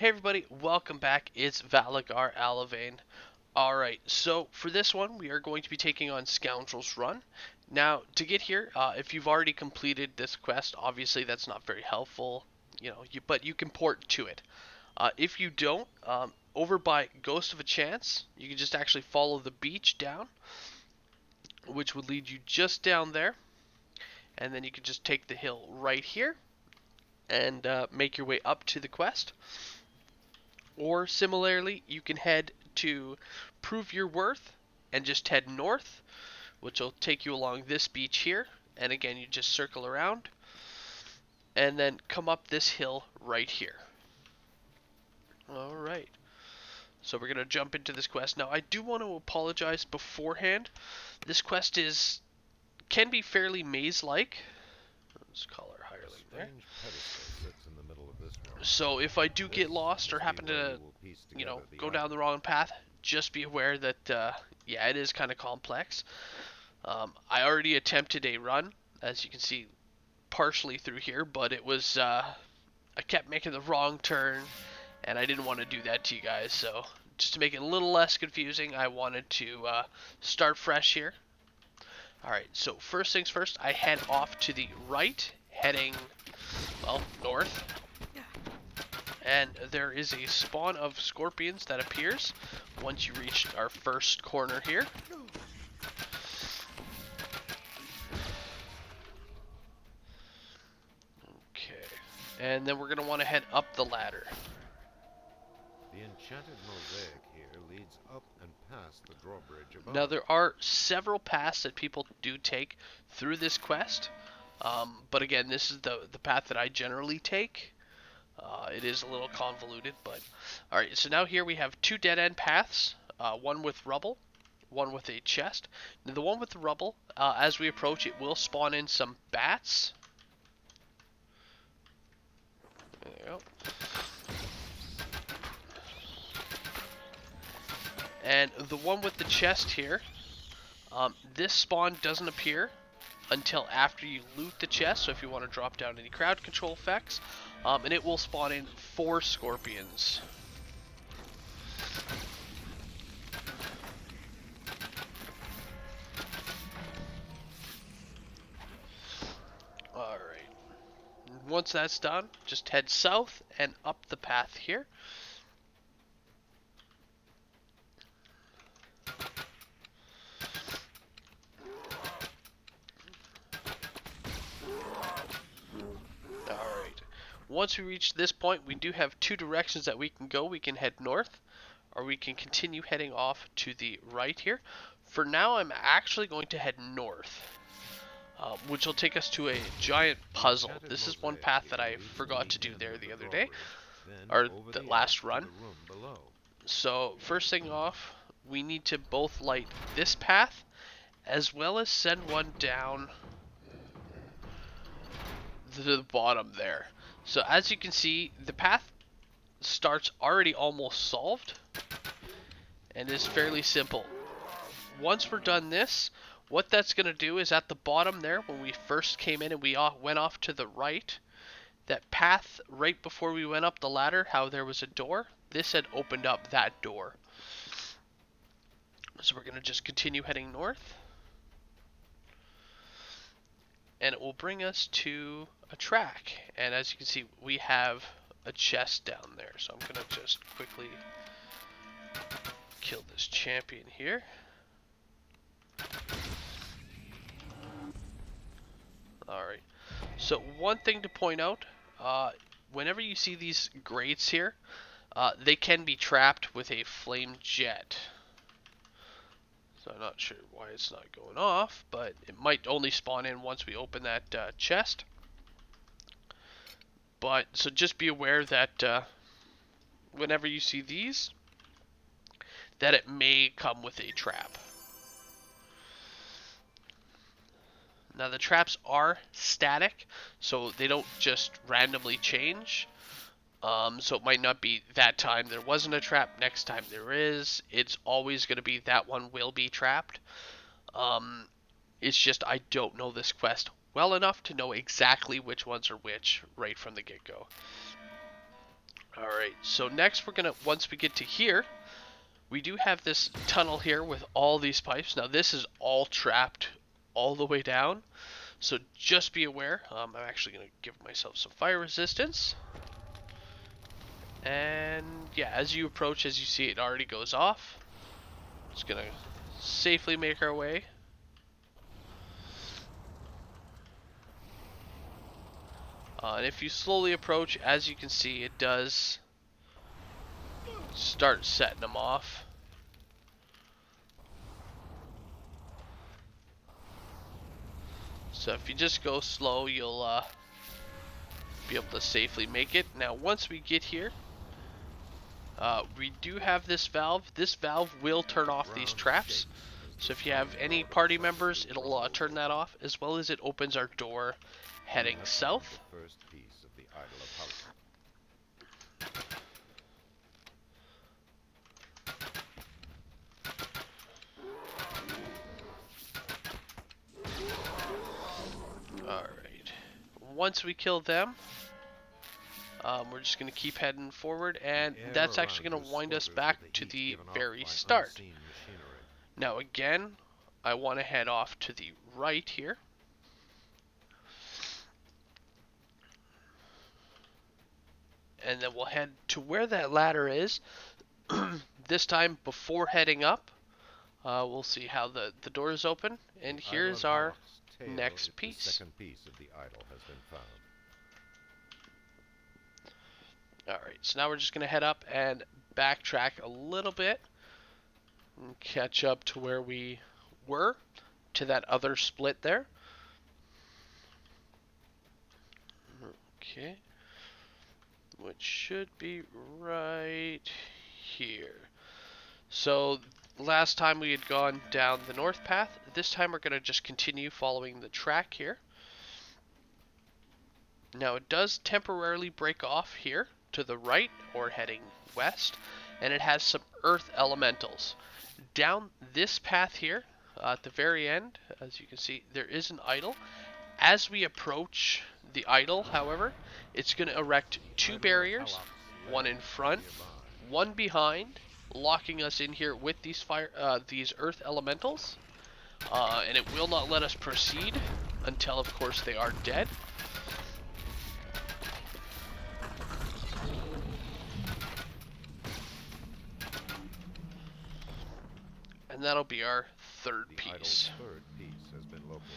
Hey everybody, welcome back. It's Valagar Aloevain. Alright, so for this one, we are going to be taking on Scoundrel's Run. Now, to get here, if you've already completed this quest, obviously that's not very helpful, but you can port to it. If you don't, over by Ghost of a Chance, you can just actually follow the beach down, which would lead you just down there, and then you can just take the hill right here, and make your way up to the quest. Or similarly, you can head to Prove Your Worth and just head north, which will take you along this beach here. And again, you just circle around and then come up this hill right here. Alright, so we're going to jump into this quest. Now, I do want to apologize beforehand. This quest can be fairly maze-like. Let's call our hireling there. So if I do get lost or happen to, go down the wrong path, just be aware that, yeah, it is kind of complex. I already attempted a run, as you can see, partially through here, but it was, I kept making the wrong turn, and I didn't want to do that to you guys, so just to make it a little less confusing, I wanted to start fresh here. Alright, so first things first, I head off to the right, heading, well, north. And there is a spawn of scorpions that appears once you reach our first corner here. Okay, and then we're going to want to head up the ladder. The enchanted mosaic here leads up and past the drawbridge above. Now there are several paths that people do take through this quest, but again, this is the path that I generally take. It is a little convoluted, but alright, so now here we have two dead-end paths, one with rubble, one with a chest. Now the one with the rubble, as we approach, it will spawn in some bats. There you go. And the one with the chest here, this spawn doesn't appear until after you loot the chest, so if you want to drop down any crowd control effects, and it will spawn in 4 scorpions. Alright. Once that's done, just head south and up the path here. Once we reach this point, we do have 2 directions that we can go. We can head north, or we can continue heading off to the right here. For now, I'm actually going to head north, which will take us to a giant puzzle. This is one path that I forgot to do there the other day, or the last run. So first thing off, we need to both light this path, as well as send one down to the bottom there. So as you can see, the path starts already almost solved and is fairly simple. Once we're done this, what that's going to do is at the bottom there, when we first came in and we went off to the right, that path right before we went up the ladder, how there was a door, this had opened up that door. So we're going to just continue heading north. And it will bring us to a track, and as you can see, we have a chest down there, so I'm gonna just quickly kill this champion here. Alright, so one thing to point out, whenever you see these grates here, they can be trapped with a flame jet. So I'm not sure why it's not going off, but it might only spawn in once we open that chest. But, so just be aware that whenever you see these, that it may come with a trap. Now the traps are static, so they don't just randomly change. So it might not be that time there wasn't a trap, next time there is. It's always going to be that one will be trapped. It's just I don't know this quest well enough to know exactly which ones are which right from the get-go. Alright. Alright, so next we're gonna, once we get to here, we do have this tunnel here with all these pipes. Now this is all trapped all the way down, so just be aware. I'm actually gonna give myself some fire resistance. And yeah, as you approach, as you see, it already goes off. Just gonna safely make our way. And if you slowly approach, as you can see, it does start setting them off. So if you just go slow, you'll be able to safely make it. Now once we get here, we do have this valve. This valve will turn off these traps. So if you have any party members, it'll turn that off, as well as it opens our door heading south. The first piece of the idol of Hal. Alright. Once we kill them, we're just going to keep heading forward, and that's actually going to wind us back to the very start. Now again, I want to head off to the right here. And then we'll head to where that ladder is. This time, before heading up, we'll see how the door is open. And here's our next piece. The second piece of the idol has been found. Alright, so now we're just going to head up and backtrack a little bit and catch up to where we were, to that other split there. Okay. Which should be right here. So last time we had gone down the north path. This time we're going to just continue following the track here. Now it does temporarily break off here to the right, or heading west, and it has some earth elementals. Down this path here, at the very end, as you can see, there is an idol. As we approach the idol, however, it's going to erect two barriers, one in front, one behind, locking us in here with these earth elementals, and it will not let us proceed until, of course, they are dead. And that'll be our third piece. The idol's third piece has been located.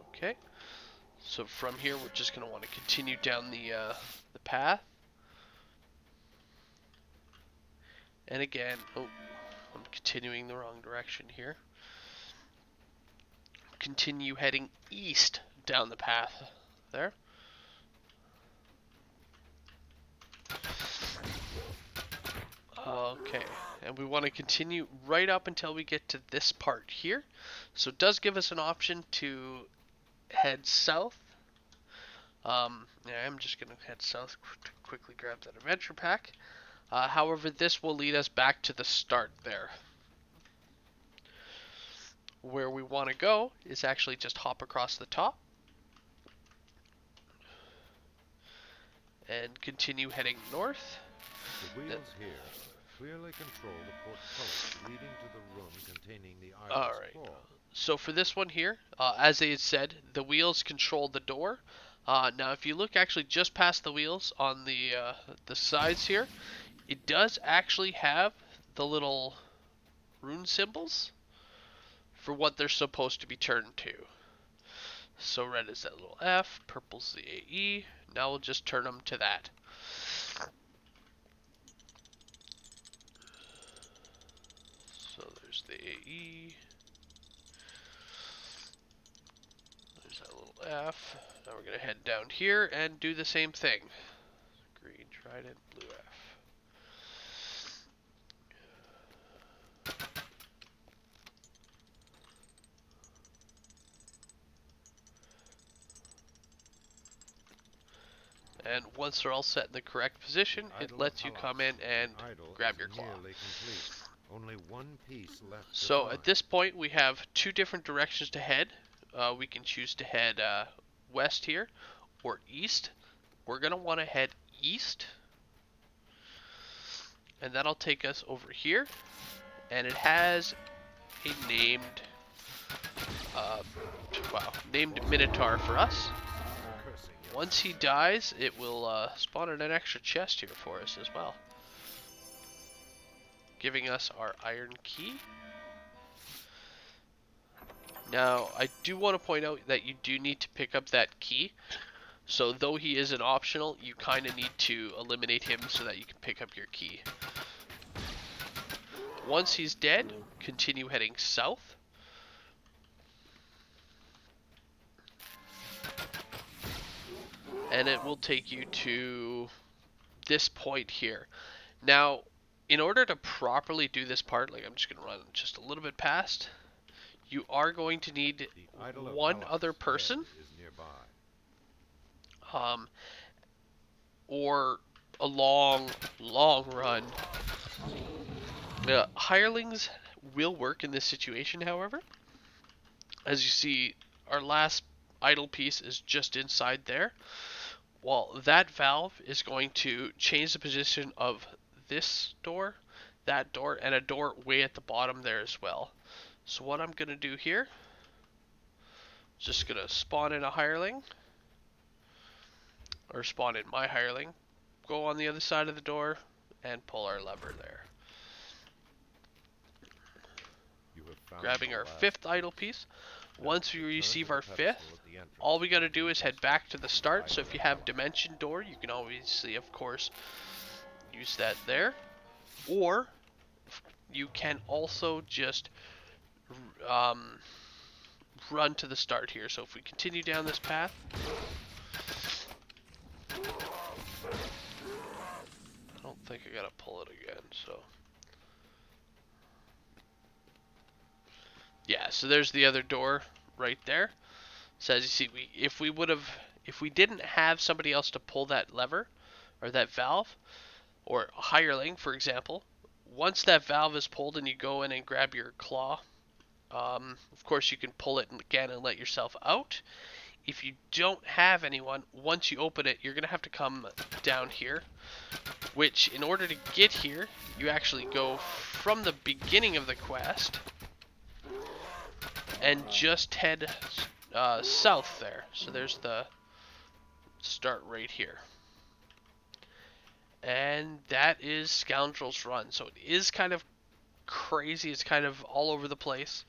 Okay. So from here, we're just going to want to continue down the path. And again, oh, I'm continuing the wrong direction here. Continue heading east down the path there. Okay, and we want to continue right up until we get to this part here. So it does give us an option to head south. Yeah, I'm just going to head south to quickly grab that adventure pack. However, this will lead us back to the start there. Where we want to go is actually just hop across the top and continue heading north. The wheels here clearly control the portcullis leading to the room containing the idol's claw. So for this one here, as they had said, the wheels control the door. Now if you look actually just past the wheels on the sides here, it does actually have the little rune symbols for what they're supposed to be turned to. So red is that little F, purple's the AE. Now we'll just turn them to that. So there's the AE. There's that little F. Now we're going to head down here and do the same thing. Green trident, blue F. And once they're all set in the correct position, it lets you come in and grab your claw. Only one piece left. So at this point, we have two different directions to head. We can choose to head west here or east. we're going to want to head east, and that'll take us over here, and it has a named, uh, named Minotaur for us. Once he dies, it will spawn in an extra chest here for us as well, giving us our iron key. Now, I do want to point out that you do need to pick up that key. So though he is an optional, you kind of need to eliminate him so that you can pick up your key. Once he's dead, continue heading south. And it will take you to this point here. Now, in order to properly do this part, like I'm just going to run just a little bit past, you are going to need one other person. Or a long run. Hirelings will work in this situation, however. As you see, our last idle piece is just inside there. Well, that valve is going to change the position of this door, that door, and a door way at the bottom there as well. So what I'm going to do here, just going to spawn in a hireling, or spawn in my hireling, go on the other side of the door, and pull our lever there. Grabbing our fifth idle piece. Once we receive our fifth, all we gotta do is head back to the start. So if you have Dimension Door, you can obviously, of course, use that there. Or you can also just run to the start here. So if we continue down this path, I don't think I gotta pull it again, so yeah, so there's the other door right there. So as you see, if we didn't have somebody else to pull that lever or that valve, or a hireling, for example, once that valve is pulled and you go in and grab your claw, of course you can pull it again and let yourself out. If you don't have anyone, once you open it, you're gonna have to come down here, which in order to get here, you actually go from the beginning of the quest and just head south there. So there's the start right here. And that is Scoundrel's Run. So it is kind of crazy. It's kind of all over the place.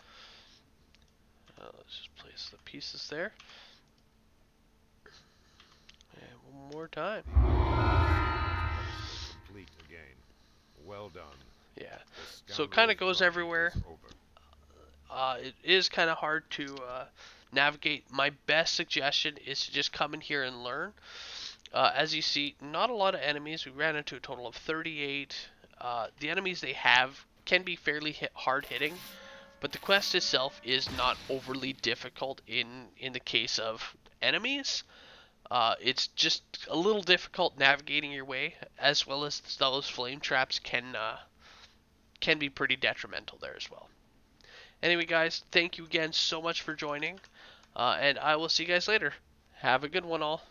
Let's just place the pieces there. And one more time. Complete again. Well done. Yeah. So it kind of goes everywhere. It is kind of hard to navigate. My best suggestion is to just come in here and learn. As you see, not a lot of enemies. We ran into a total of 38. The enemies they have can be fairly hard hitting, but the quest itself is not overly difficult in the case of enemies. It's just a little difficult navigating your way, as well as those flame traps can be pretty detrimental there as well. Anyway, guys, thank you again so much for joining, and I will see you guys later. Have a good one, all.